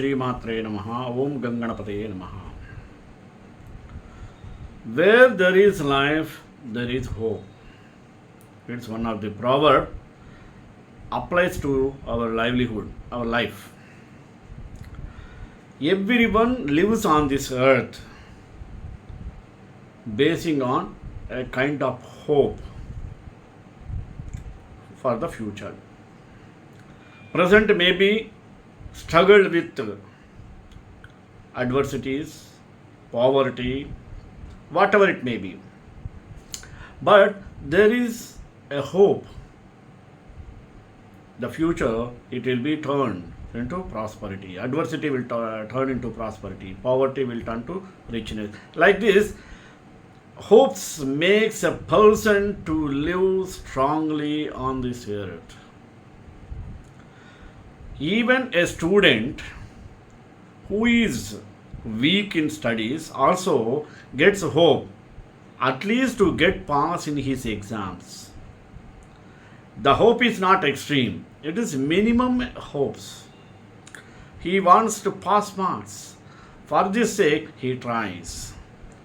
Shri Matre Namaha. Om Ganganapataye Namaha. Where there is life, there is hope. It's one of the proverb applies to our livelihood, our life. Everyone lives on this earth basing on a kind of hope for the future. Present may be struggled with adversities, poverty, whatever it may be. But there is a hope. The future, it will be turned into prosperity. Adversity will turn into prosperity. Poverty will turn to richness. Like this, hopes makes a person to live strongly on this earth. Even a student who is weak in studies also gets hope, at least to get pass in his exams. The hope is not extreme, it is minimum hopes. He wants to pass marks. For this sake, he tries.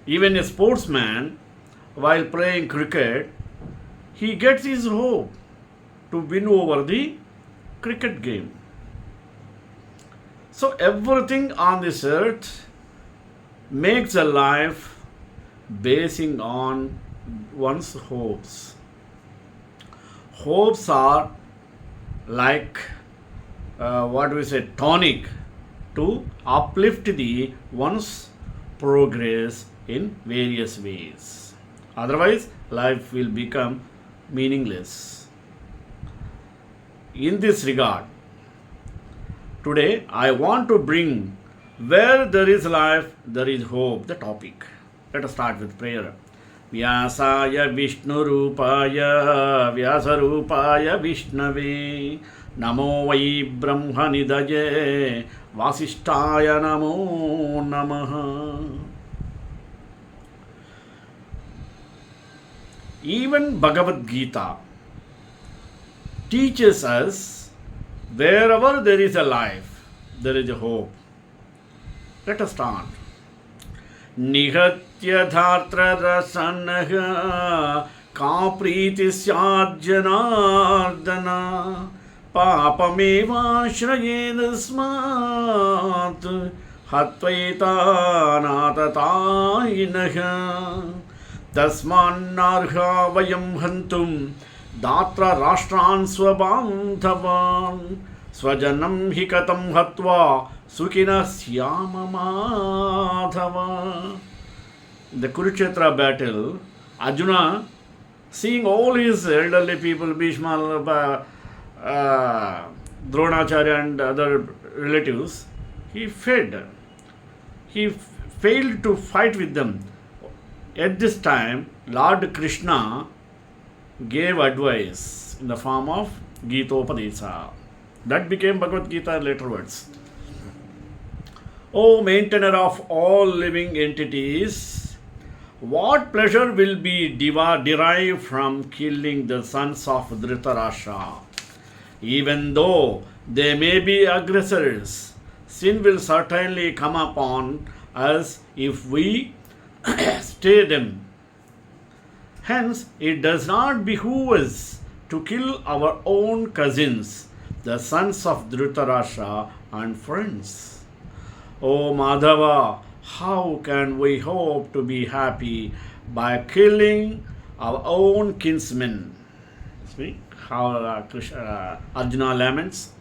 Even a sportsman, while playing cricket, he gets his hope to win over the cricket game. So everything on this earth makes a life basing on one's hopes. Hopes are like tonic to uplift the one's progress in various ways. Otherwise, life will become meaningless. In this regard, today I want to bring where there is life, there is hope, the topic. Let us start with prayer. Vyasaya Vishnurupaya Vyasarupaya Vishnave Namo Vai Brahmanidaye Vasishtaya Namo Namaha. Even Bhagavad Gita teaches us wherever there is a life, there is a hope. Let us start. Nihatya dhartra rasanaha ka priti syad janardana papameva shrayedasmat hatvaita natatayinaha tasmannarha vayam hantum datra rashtran swabandhavan swajanam hikatam hatva Sukina Syama Madhava. In the Kurukshetra battle, Arjuna, seeing all his elderly people, Bhishma, Dronacharya and other relatives, he fed. He failed to fight with them. At this time, Lord Krishna gave advice in the form of Gitopadesa. That became Bhagavad Gita later words. O maintainer of all living entities, what pleasure will be derived from killing the sons of Dhritarashtra? Even though they may be aggressors, sin will certainly come upon us if we stay them. Hence, it does not behoove us to kill our own cousins, the sons of Dhritarashtra and friends. O Madhava, how can we hope to be happy by killing our own kinsmen? See how Arjuna laments.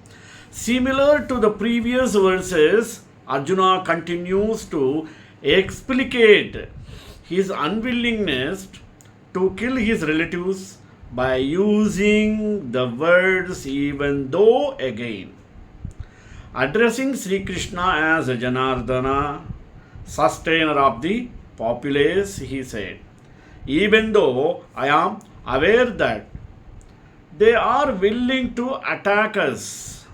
Similar to the previous verses, Arjuna continues to explicate his unwillingness to kill his relatives by using the words even though again. Addressing Sri Krishna as Janardana, sustainer of the populace, he said, even though I am aware that they are willing to attack us,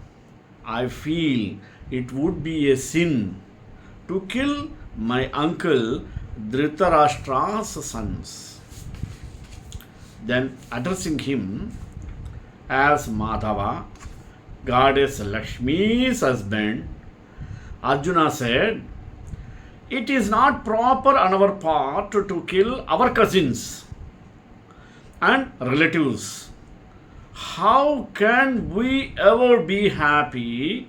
I feel it would be a sin to kill my uncle Dhritarashtra's sons. Then addressing him as Madhava, goddess Lakshmi's husband, Arjuna said, "It is not proper on our part to kill our cousins and relatives. How can we ever be happy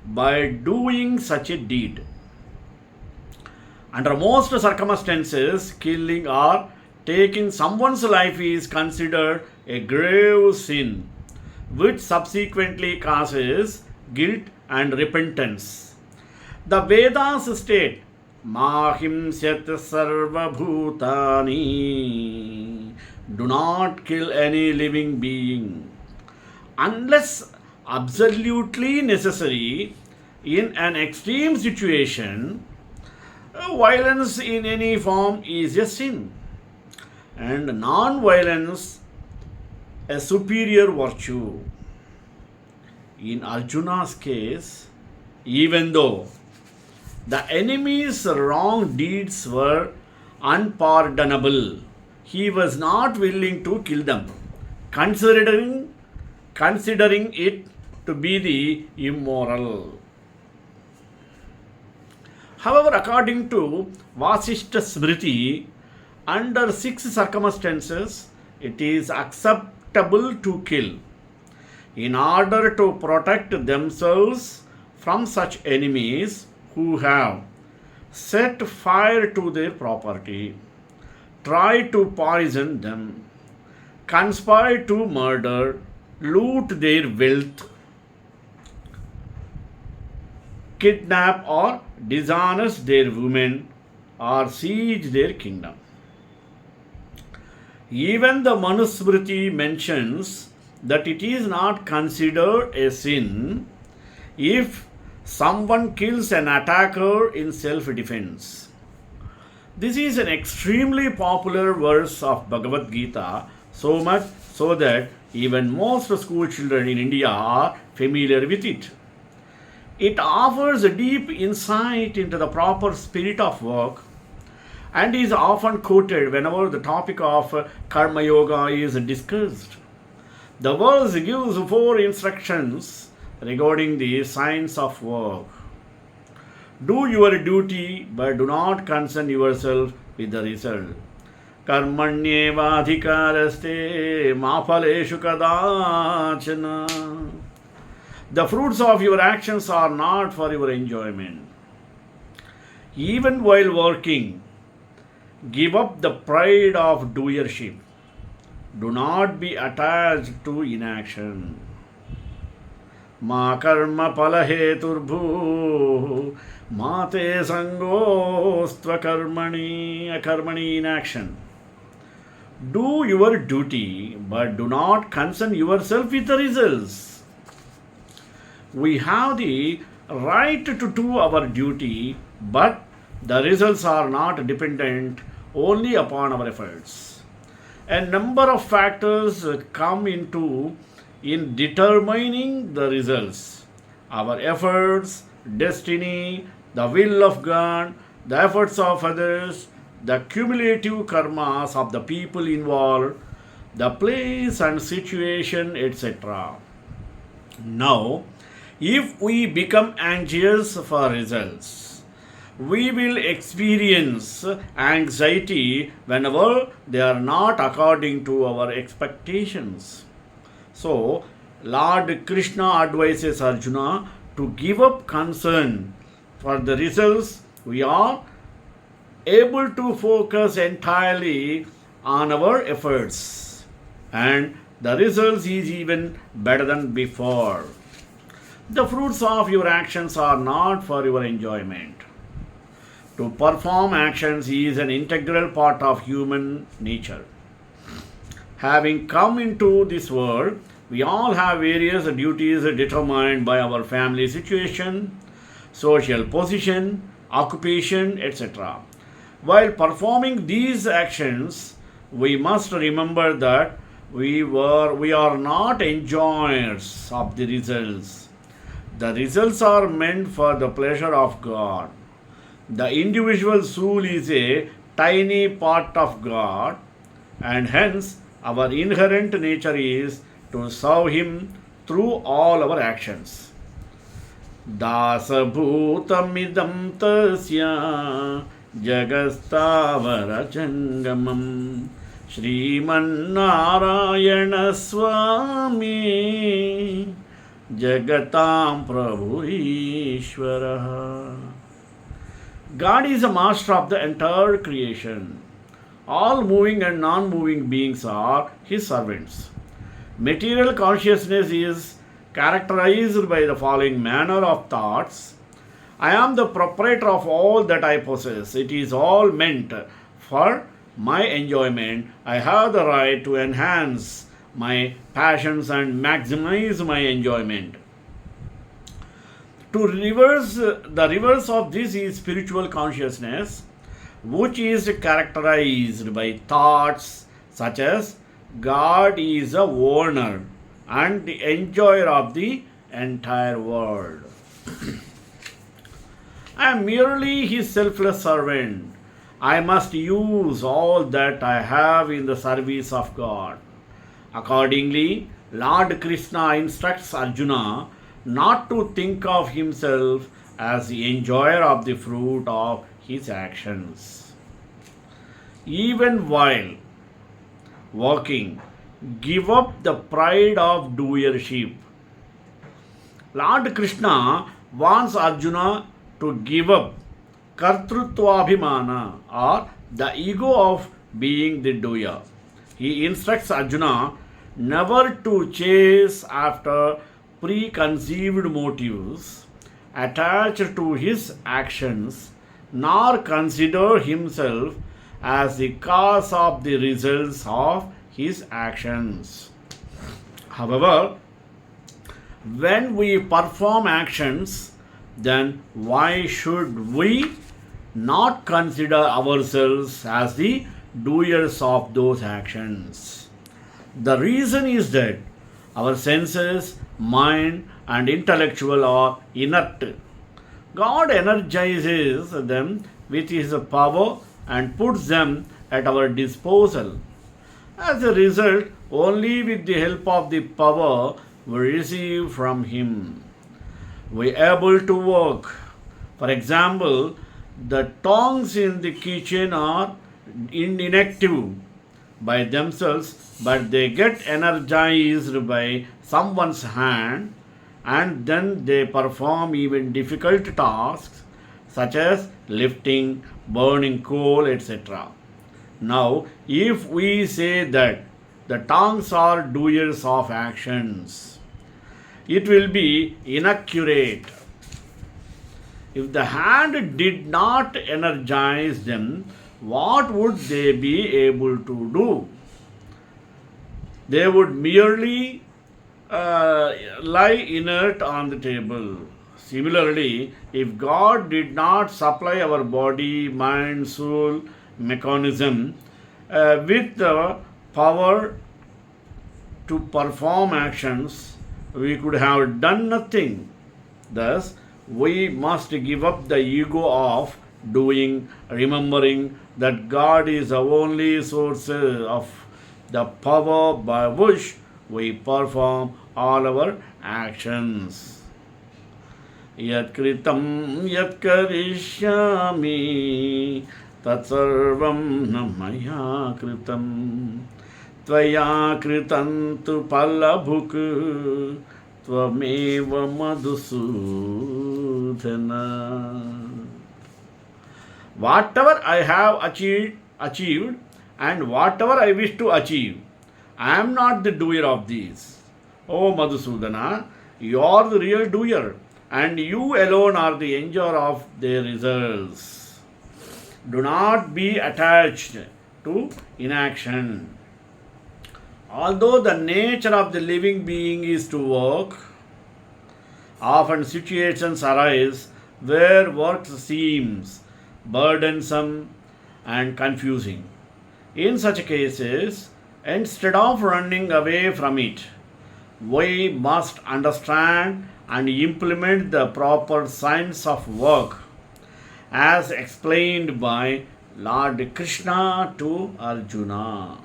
by doing such a deed? Under most circumstances, killing or taking someone's life is considered a grave sin, which subsequently causes guilt and repentance. The Vedas state, Mahimsyat sarva bhutani. Do not kill any living being unless absolutely necessary. In an extreme situation, violence in any form is a sin, and non violence a superior virtue. In Arjuna's case, even though the enemy's wrong deeds were unpardonable, he was not willing to kill them, considering it to be the immoral. However, according to Vasishta Smriti, under 6 circumstances, it is acceptable to kill in order to protect themselves from such enemies who have set fire to their property, try to poison them, conspire to murder, loot their wealth, kidnap or dishonest their women, or siege their kingdom. Even the Manusmriti mentions that it is not considered a sin if someone kills an attacker in self defense. This is an extremely popular verse of Bhagavad Gita, so much so that even most school children in India are familiar with it. It offers a deep insight into the proper spirit of work and is often quoted whenever the topic of Karma Yoga is discussed. The verse gives 4 instructions regarding the science of work. Do your duty, but do not concern yourself with the result. Karmanyevadhikaraste ma phaleshu kadachana. The fruits of your actions are not for your enjoyment. Even while working, give up the pride of doership. Do not be attached to inaction. Ma karma palaheturbhu mate sangostva karmani inaction. Do your duty, but do not concern yourself with the results. We have the right to do our duty, but the results are not dependent only upon our efforts. A number of factors come into in determining the results. Our efforts, destiny, the will of God, the efforts of others, the cumulative karmas of the people involved, the place and situation, etc. Now, if we become anxious for results, we will experience anxiety whenever they are not according to our expectations. So, Lord Krishna advises Arjuna to give up concern for the results. We are able to focus entirely on our efforts, and the results is even better than before. The fruits of your actions are not for your enjoyment. To perform actions is an integral part of human nature. Having come into this world, we all have various duties determined by our family situation, social position, occupation, etc. While performing these actions, we must remember that we are not enjoyers of the results. The results are meant for the pleasure of God. The individual soul is a tiny part of God, and hence our inherent nature is to serve Him through all our actions. दासभूतमिदं तस्य जगस्तावरजङ्गमं श्रीमन्नारायणस्वामी जगतां प्रभुरीश्वरः. God is the master of the entire creation. All moving and non-moving beings are his servants. Material consciousness is characterized by the following manner of thoughts. I am the proprietor of all that I possess. It is all meant for my enjoyment. I have the right to enhance my passions and maximize my enjoyment. The reverse of this is spiritual consciousness, which is characterized by thoughts such as God is the owner and the enjoyer of the entire world. I am merely his selfless servant. I must use all that I have in the service of God. Accordingly, Lord Krishna instructs Arjuna not to think of himself as the enjoyer of the fruit of his actions. Even while working, give up the pride of doership. Lord Krishna wants Arjuna to give up kartrutvabhimana or the ego of being the doer. He instructs Arjuna never to chase after preconceived motives attached to his actions, nor consider himself as the cause of the results of his actions. However, when we perform actions, then why should we not consider ourselves as the doers of those actions? The reason is that our senses, mind, and intellectual are inert. God energizes them with his power and puts them at our disposal. As a result, only with the help of the power we receive from him, we are able to work. For example, the tongs in the kitchen are inactive by themselves, but they get energized by someone's hand, and then they perform even difficult tasks such as lifting, burning coal, etc. Now, if we say that the tongues are doers of actions, it will be inaccurate. If the hand did not energize them, what would they be able to do? They would merely lie inert on the table. Similarly, if God did not supply our body, mind, soul, mechanism with the power to perform actions, we could have done nothing. Thus, we must give up the ego of doing, remembering that God is the only source of the power by which we perform all our actions. Yatkritam yatkarishyami tatsarvam na maya kritam tvaya kritam tu palabhuk tvameva madhusudhana. Whatever I have achieved and whatever I wish to achieve, I am not the doer of these. O Madhusudana, you are the real doer, and you alone are the enjoyer of their results. Do not be attached to inaction. Although the nature of the living being is to work, often situations arise where work seems burdensome and confusing. In such cases, instead of running away from it, we must understand and implement the proper science of work as explained by Lord Krishna to Arjuna.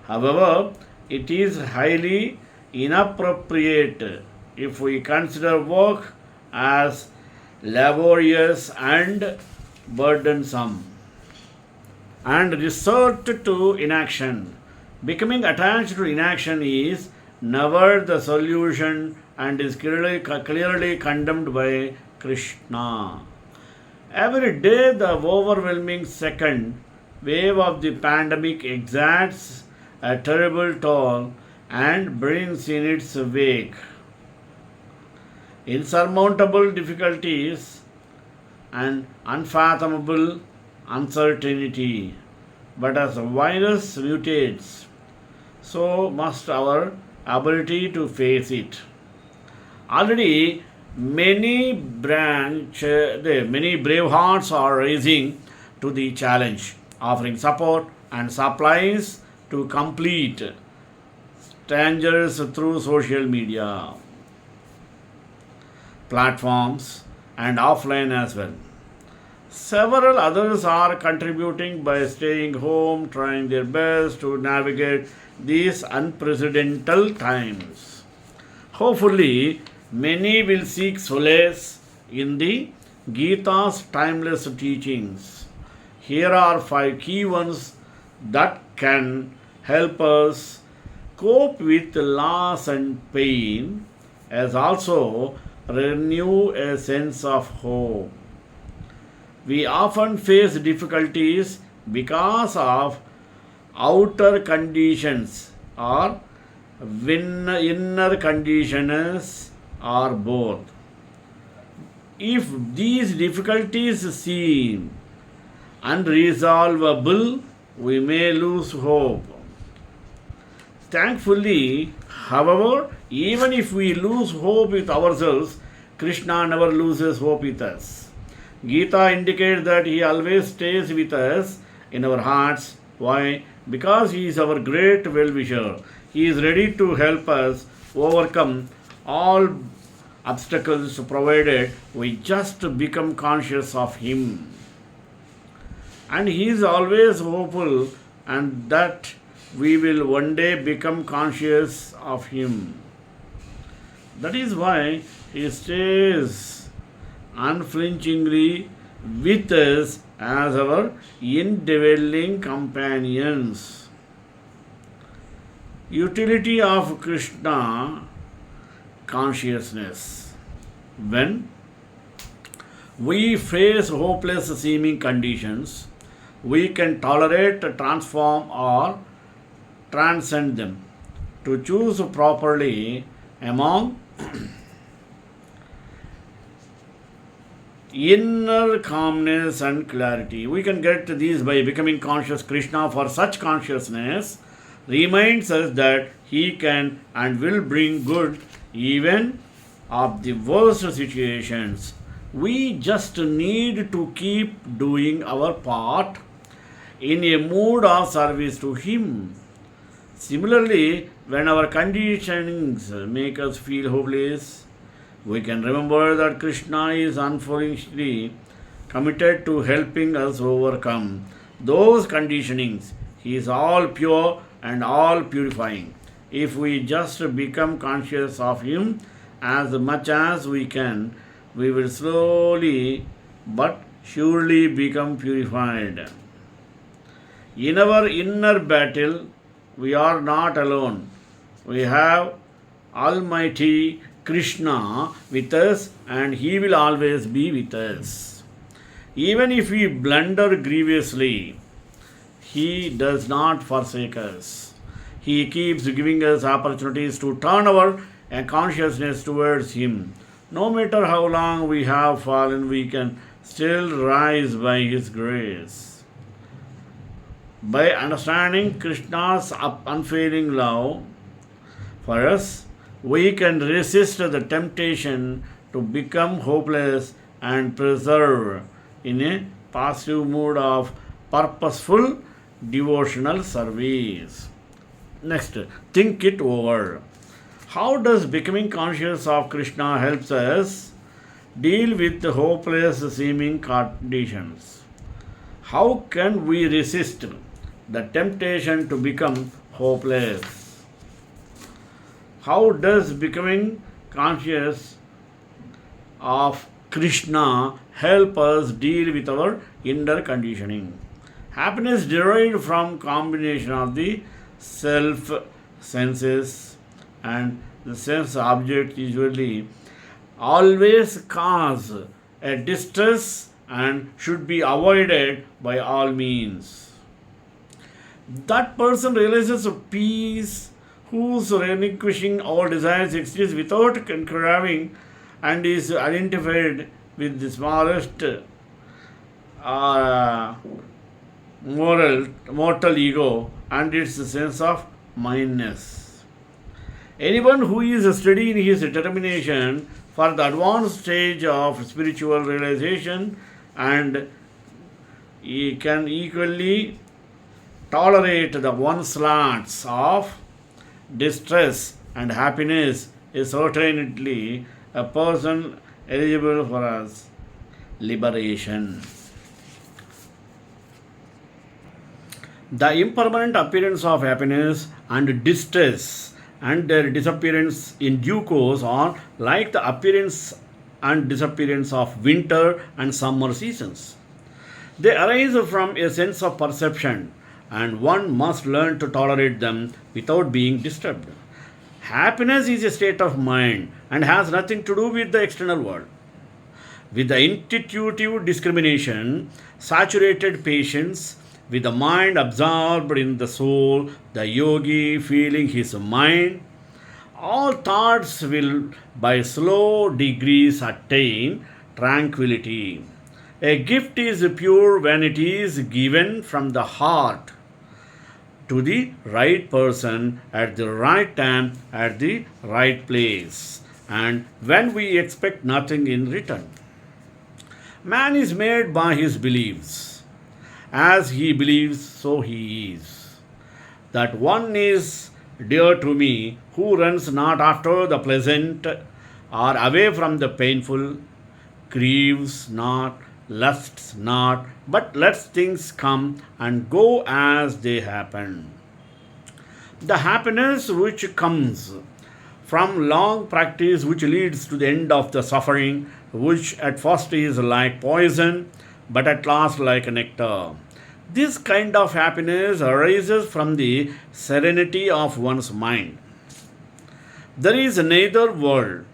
However, it is highly inappropriate if we consider work as laborious and burdensome and resort to inaction. Becoming attached to inaction is never the solution and is clearly condemned by Krishna. Every day, the overwhelming second wave of the pandemic exacts a terrible toll and brings in its wake insurmountable difficulties and unfathomable uncertainty. But as the virus mutates, so must our ability to face it. Already, many brave hearts are rising to the challenge, offering support and supplies to complete strangers through social media platforms and offline as well. Several others are contributing by staying home, trying their best to navigate these unprecedented times. Hopefully, many will seek solace in the Gita's timeless teachings. Here are five key ones that can help us cope with loss and pain, as also renew a sense of hope. We often face difficulties because of outer conditions or inner conditions or both. If these difficulties seem unresolvable, we may lose hope. Thankfully, however, even if we lose hope with ourselves, Krishna never loses hope with us. Gita indicates that he always stays with us in our hearts. Why? Because he is our great well-wisher. He is ready to help us overcome all obstacles provided we just become conscious of him. And he is always hopeful and that we will one day become conscious of him. That is why he stays unflinchingly with us as our indwelling companions. Utility of Krishna consciousness. When we face hopeless seeming conditions, we can tolerate, transform, or transcend them. To choose properly among inner calmness and clarity. We can get these by becoming conscious. Krishna, for such consciousness, reminds us that he can and will bring good even of the worst situations. We just need to keep doing our part in a mood of service to him. Similarly, when our conditionings make us feel hopeless, we can remember that Krishna is unflinchingly committed to helping us overcome those conditionings. He is all pure and all purifying. If we just become conscious of him as much as we can, we will slowly but surely become purified. In our inner battle, we are not alone. We have Almighty Krishna with us and he will always be with us. Even if we blunder grievously, he does not forsake us. He keeps giving us opportunities to turn our consciousness towards him. No matter how long we have fallen, we can still rise by his grace. By understanding Krishna's unfailing love for us, we can resist the temptation to become hopeless and preserve in a passive mood of purposeful devotional service. Next, think it over. How does becoming conscious of Krishna helps us deal with the hopeless seeming conditions? How can we resist the temptation to become hopeless? How does becoming conscious of Krishna help us deal with our inner conditioning. Happiness derived from combination of the self senses and the sense object usually always cause a distress and should be avoided by all means. That person realizes a peace whose relinquishing all desires exists without craving and is identified with the smallest uh, mortal ego and its sense of mindness. Anyone who is steady in his determination for the advanced stage of spiritual realization and he can equally tolerate the onslaughts of distress and happiness is certainly a person eligible for us liberation. The impermanent appearance of happiness and distress and their disappearance in due course are like the appearance and disappearance of winter and summer seasons. They arise from a sense of perception, and one must learn to tolerate them without being disturbed. Happiness is a state of mind and has nothing to do with the external world. With the intuitive discrimination, saturated patience, with the mind absorbed in the soul, the yogi feeling his mind, all thoughts will by slow degrees attain tranquility. A gift is pure when it is given from the heart to the right person at the right time at the right place and when we expect nothing in return. Man is made by his beliefs. As he believes, so he is. That one is dear to me who runs not after the pleasant or away from the painful, grieves not, lusts not, but lets things come and go as they happen. The happiness which comes from long practice, which leads to the end of the suffering, which at first is like poison, but at last like nectar. This kind of happiness arises from the serenity of one's mind. There is neither world,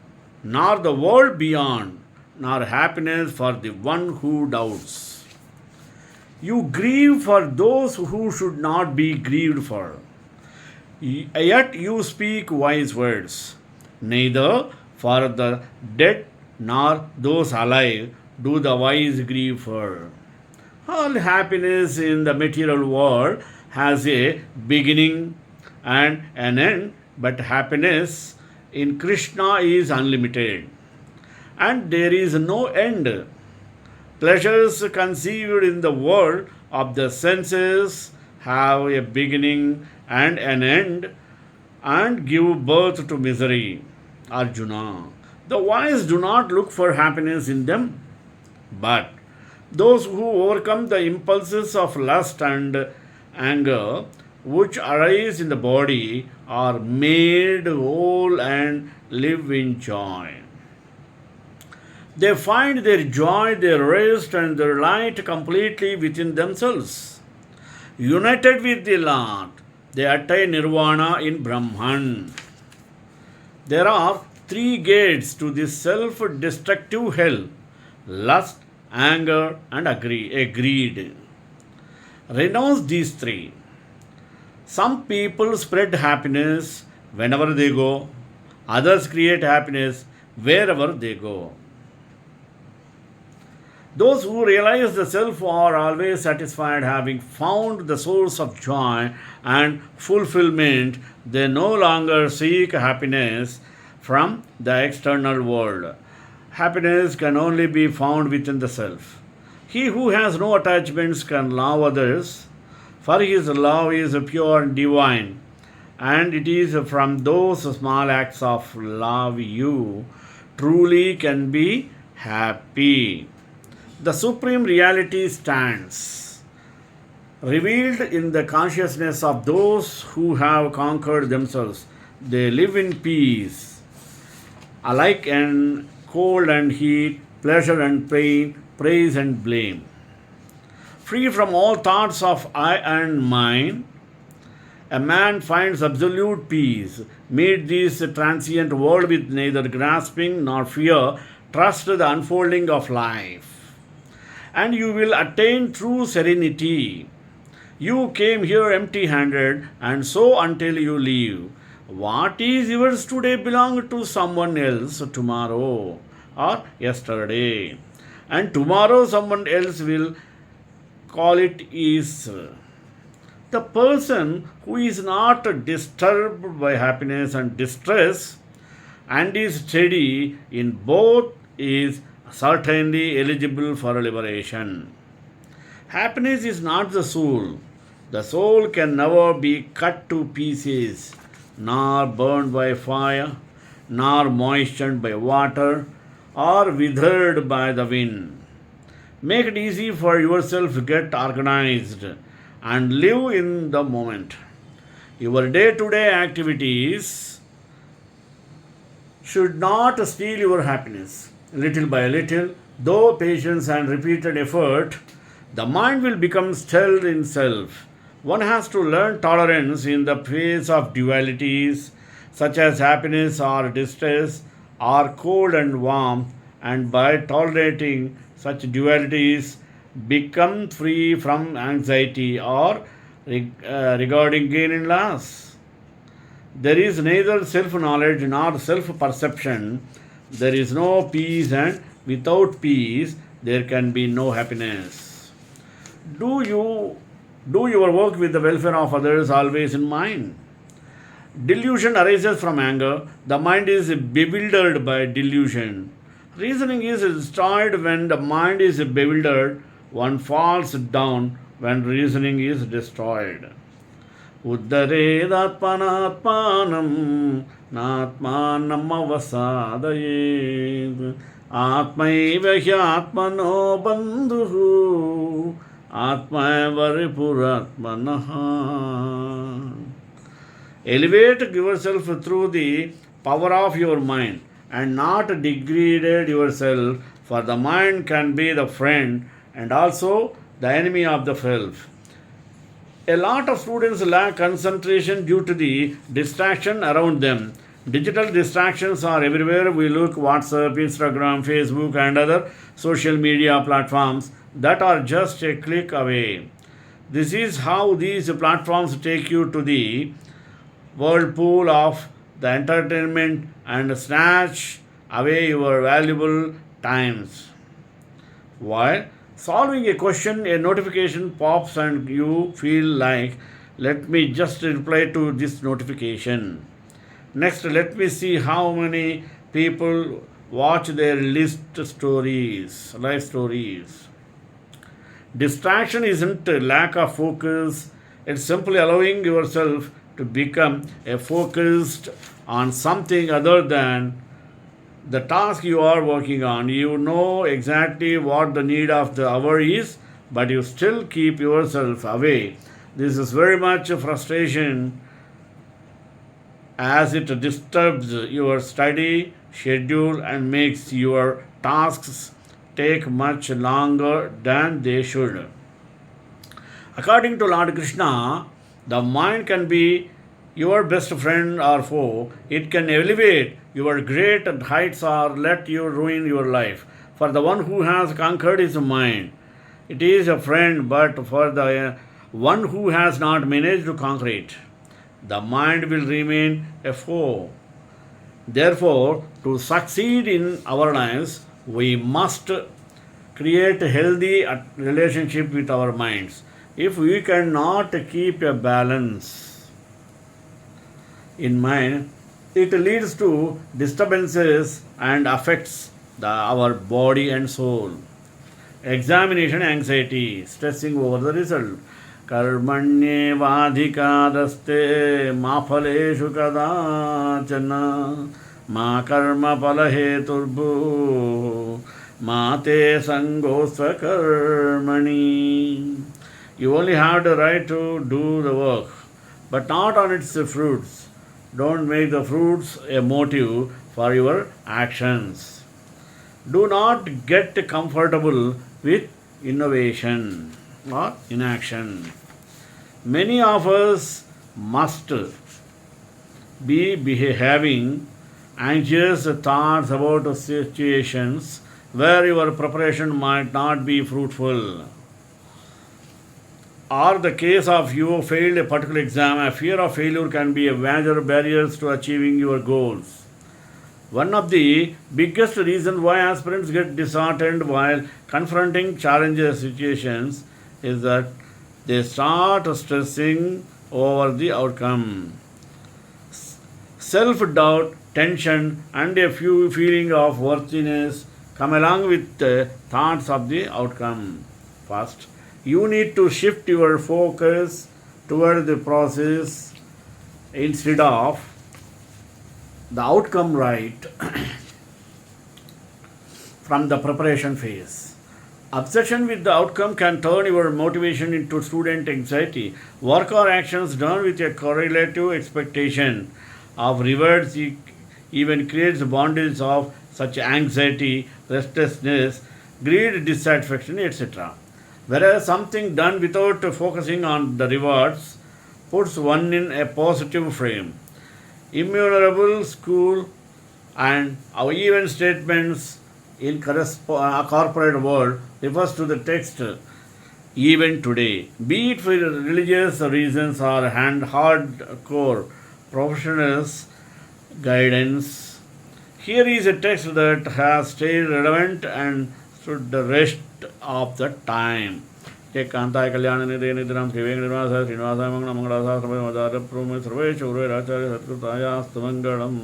nor the world beyond, nor happiness for the one who doubts. You grieve for those who should not be grieved for. Yet you speak wise words. Neither for the dead nor those alive do the wise grieve for. All happiness in the material world has a beginning and an end, but happiness in Krishna is unlimited and there is no end. Pleasures conceived in the world of the senses have a beginning and an end and give birth to misery. Arjuna. The wise do not look for happiness in them, but those who overcome the impulses of lust and anger which arise in the body are made whole and live in joy. They find their joy, their rest, and their light completely within themselves. United with the Lord, they attain nirvana in Brahman. There are three gates to this self destructive hell: lust, anger, and greed. Renounce these three. Some people spread happiness whenever they go, others create happiness wherever they go. Those who realize the self are always satisfied, having found the source of joy and fulfillment. They no longer seek happiness from the external world. Happiness can only be found within the self. He who has no attachments can love others, for his love is pure and divine, and it is from those small acts of love you truly can be happy. The supreme reality stands revealed in the consciousness of those who have conquered themselves. They live in peace, alike and cold and heat, pleasure and pain, praise and blame. Free from all thoughts of I and mine, a man finds absolute peace. Meet this transient world with neither grasping nor fear. Trust the unfolding of life. And you will attain true serenity. You came here empty handed, and so until you leave. What is yours today belongs to someone else tomorrow or yesterday. And tomorrow someone else will call it is. The person who is not disturbed by happiness and distress and is steady in both is certainly eligible for liberation. Happiness is not the soul. The soul can never be cut to pieces, nor burned by fire, nor moistened by water, or withered by the wind. Make it easy for yourself to get organized and live in the moment. Your day to day activities should not steal your happiness. Little by little, though patience and repeated effort, the mind will become still in self. One has to learn tolerance in the face of dualities such as happiness or distress or cold and warm, and by tolerating such dualities, become free from anxiety or regarding gain and loss. There is neither self knowledge nor self perception. There is no peace, and without peace, there can be no happiness. Do your work with the welfare of others always in mind. Delusion arises from anger. The mind is bewildered by delusion. Reasoning is destroyed when the mind is bewildered. One falls down when reasoning is destroyed. Uddharedatmanatmanam natmanam avasadayed atmaiva hyatmano bandhuhu atmaiva ripuratmanaha. Elevate yourself through the power of your mind and not degrade yourself, for the mind can be the friend and also the enemy of the self. A lot of students lack concentration due to the distraction around them. Digital distractions are everywhere we look: WhatsApp, Instagram, Facebook, and other social media platforms that are just a click away. This is how these platforms take you to the whirlpool of the entertainment and snatch away your valuable times. While solving a question, a notification pops and you feel like, let me just reply to this notification. Next, let me see how many people watch their life stories. Distraction isn't a lack of focus, it's simply allowing yourself to become focused on something other than the task you are working on. You know exactly what the need of the hour is, but you still keep yourself away. This is very much a frustration as it disturbs your study schedule and makes your tasks take much longer than they should. According to Lord Krishna, the mind can be your best friend or foe. It can elevate your great heights or let you ruin your life. For the one who has conquered his mind, it is a friend, but for the one who has not managed to conquer it, the mind will remain a foe. Therefore, to succeed in our lives, we must create a healthy relationship with our minds. If we cannot keep a balance in mind, it leads to disturbances and affects our body and soul. Examination anxiety, stressing over the result. Karmanyevadhikadaste ma phaleshu kadachana ma karma palaheturbu ma te sangosva karmani. You only have the right to do the work, but not on its fruits. Don't make the fruits a motive for your actions. Do not get comfortable with innovation or inaction. Many of us must be having anxious thoughts about situations where your preparation might not be fruitful. Or the case of you failed a particular exam, a fear of failure can be a major barrier to achieving your goals. One of the biggest reasons why aspirants get disheartened while confronting challenging situations is that they start stressing over the outcome. Self doubt, tension, and a few feeling of worthiness come along with the thoughts of the outcome. First, you need to shift your focus toward the process instead of the outcome right from the preparation phase. Obsession with the outcome can turn your motivation into student anxiety. Work or actions done with a correlative expectation of rewards even creates bondage of such anxiety, restlessness, greed, dissatisfaction, etc. Whereas something done without focusing on the rewards puts one in a positive frame. Immeasurable school and our even statements in corporate world refers to the text even today, be it for religious reasons or hardcore professionals guidance. Here is a text that has stayed relevant and stood the rest of the time. कांताय कल्याण निधे निधनम शिवे निर्वास श्रीनिवासाय मंगल मंगलाशास्त्र सर्वेश उर्वेराचार्य सत्कृतायास्तु मंगलम.